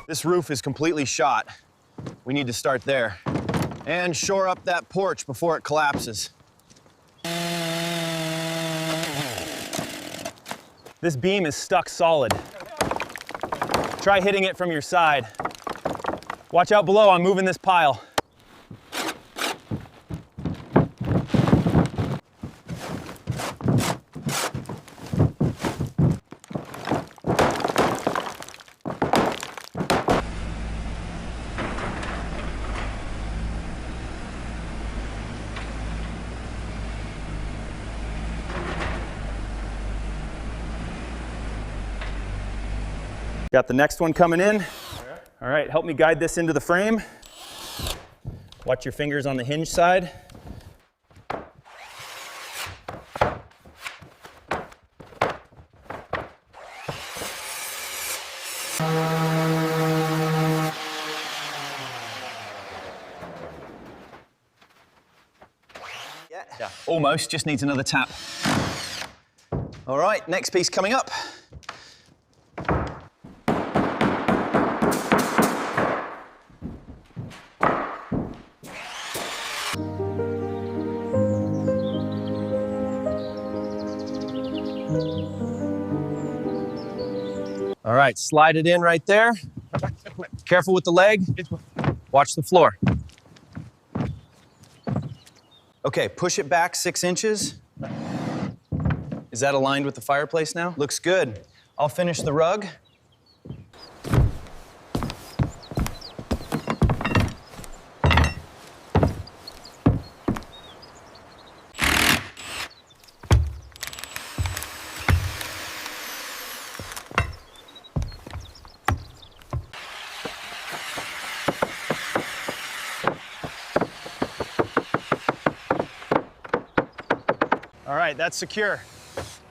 This roof is completely shot. We need to start there. And shore up that porch before it collapses. This beam is stuck solid. Try hitting it from your side. Watch out below, I'm moving this pile. Got the next one coming in. All right, help me guide this into the frame. Watch your fingers on the hinge side. Yeah, almost, just needs another tap. All right, next piece coming up. All right, slide it in right there. Careful with the leg. Watch the floor. Okay, push it back 6 inches. Is that aligned with the fireplace now? Looks good. I'll finish the rug. All right, that's secure.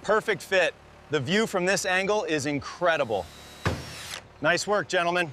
Perfect fit. The view from this angle is incredible. Nice work, gentlemen.